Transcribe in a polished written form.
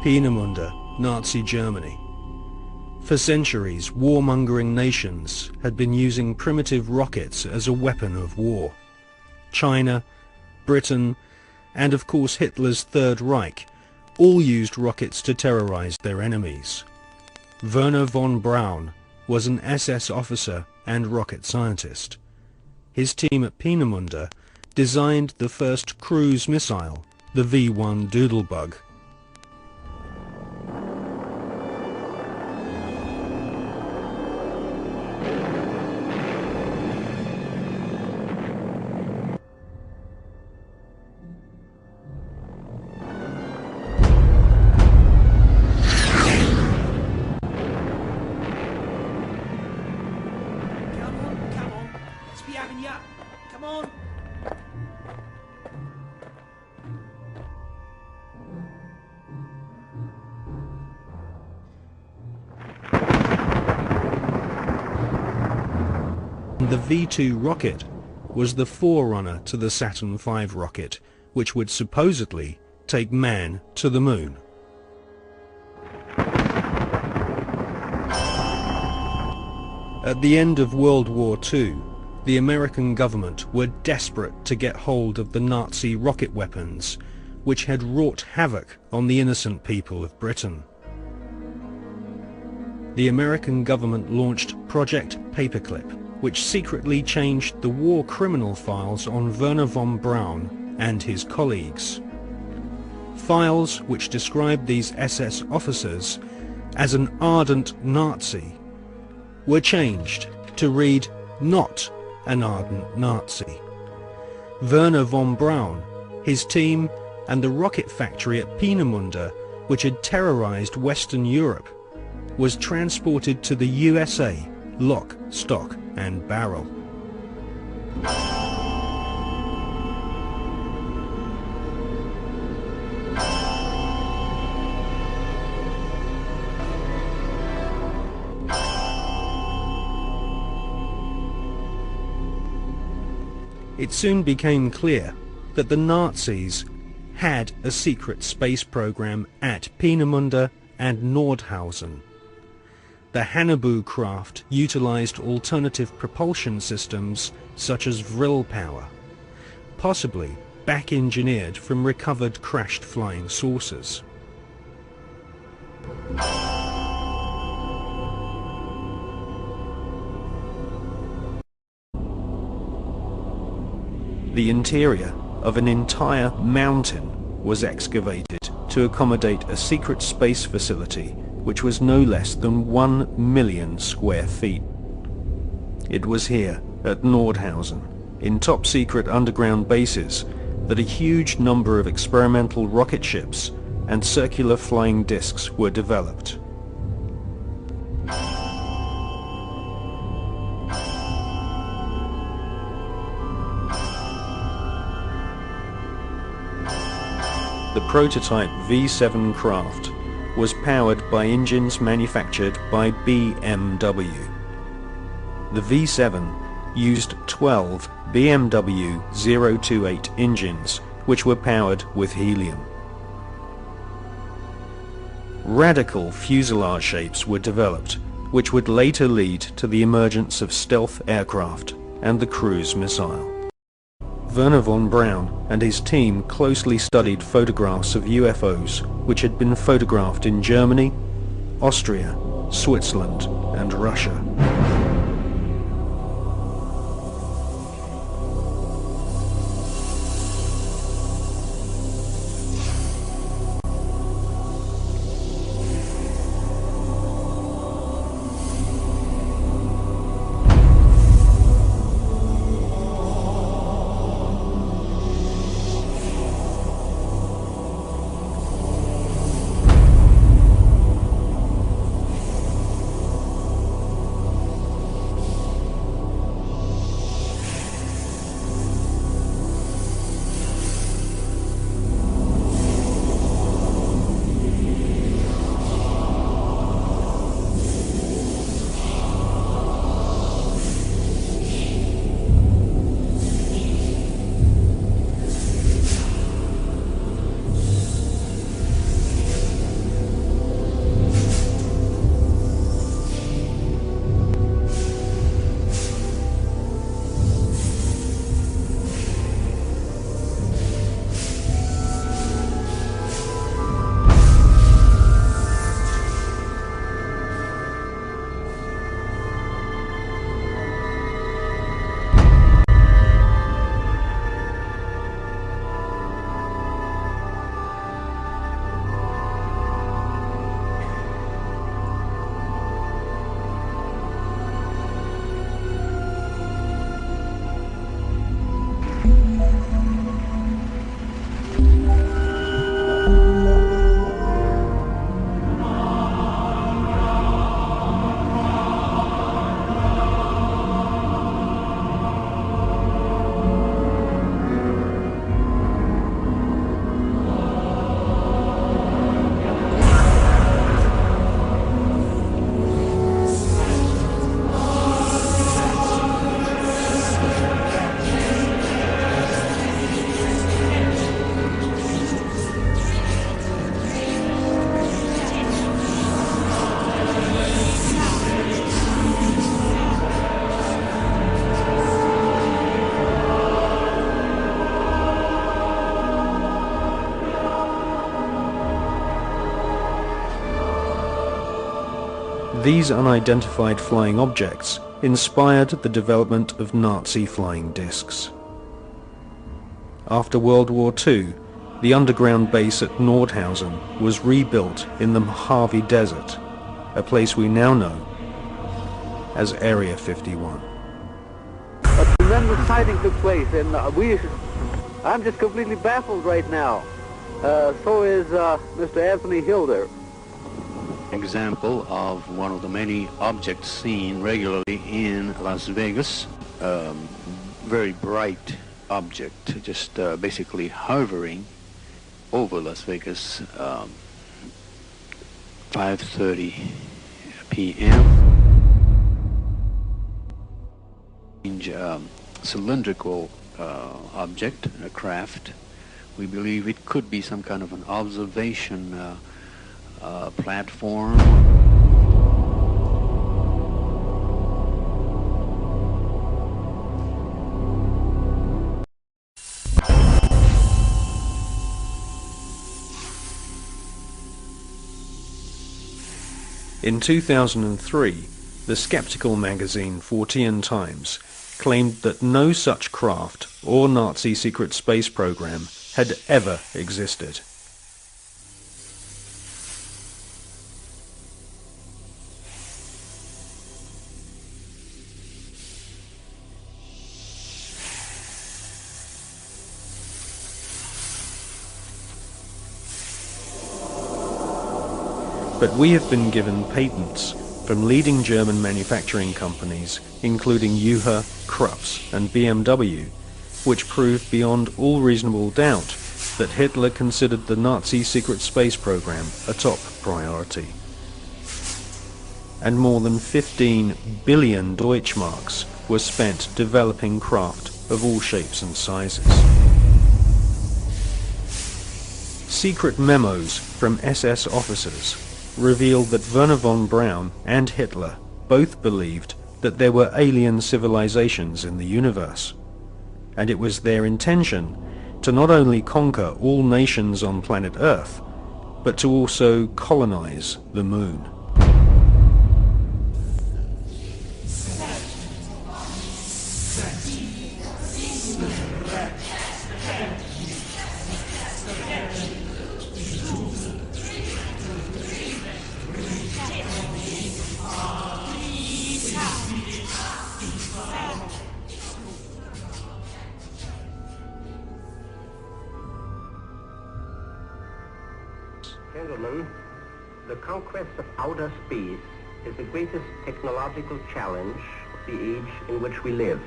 Peenemünde, Nazi Germany. For centuries, warmongering nations had been using primitive rockets as a weapon of war. China, Britain, and of course Hitler's Third Reich all used rockets to terrorize their enemies. Wernher von Braun was an SS officer and rocket scientist. His team at Peenemünde designed the first cruise missile, the V-1 Doodlebug. Come on! The V-2 rocket was the forerunner to the Saturn V rocket, which would supposedly take man to the moon. At the end of World War II, the American government were desperate to get hold of the Nazi rocket weapons, which had wrought havoc on the innocent people of Britain. The American government launched Project Paperclip, which secretly changed the war criminal files on Wernher von Braun and his colleagues. Files which described these SS officers as an ardent Nazi were changed to read not an ardent Nazi. Wernher von Braun, his team, and the rocket factory at Peenemünde, which had terrorized Western Europe, was transported to the USA, lock, stock, and barrel. It soon became clear that the Nazis had a secret space program at Peenemünde and Nordhausen. The Haunebu craft utilized alternative propulsion systems such as Vril power, possibly back-engineered from recovered crashed flying saucers. The interior of an entire mountain was excavated to accommodate a secret space facility which was no less than 1 million square feet. It was here, at Nordhausen, in top-secret underground bases, that a huge number of experimental rocket ships and circular flying discs were developed. The prototype V-7 craft was powered by engines manufactured by BMW. The V-7 used 12 BMW 028 engines, which were powered with helium. Radical fuselage shapes were developed, which would later lead to the emergence of stealth aircraft and the cruise missile. Wernher von Braun and his team closely studied photographs of UFOs which had been photographed in Germany, Austria, Switzerland, and Russia. These unidentified flying objects inspired the development of Nazi flying discs. After World War II, the underground base at Nordhausen was rebuilt in the Mojave Desert, a place we now know as Area 51. A tremendous sighting took place, and I'm just completely baffled right now. So is Mr. Anthony Hilder. Example of one of the many objects seen regularly in Las Vegas. Very bright object, just basically hovering over Las Vegas, 5:30 p.m. Cylindrical object, a craft. We believe it could be some kind of an observation platform. In 2003, the skeptical magazine Fortean Times claimed that no such craft or Nazi secret space program had ever existed. But we have been given patents from leading German manufacturing companies, including Juher, Krups and BMW, which prove beyond all reasonable doubt that Hitler considered the Nazi secret space program a top priority. And more than 15 billion Deutschmarks were spent developing craft of all shapes and sizes. Secret memos from SS officers revealed that Wernher von Braun and Hitler both believed that there were alien civilizations in the universe, and it was their intention to not only conquer all nations on planet Earth, but to also colonize the moon. Gentlemen, the conquest of outer space is the greatest technological challenge of the age in which we live.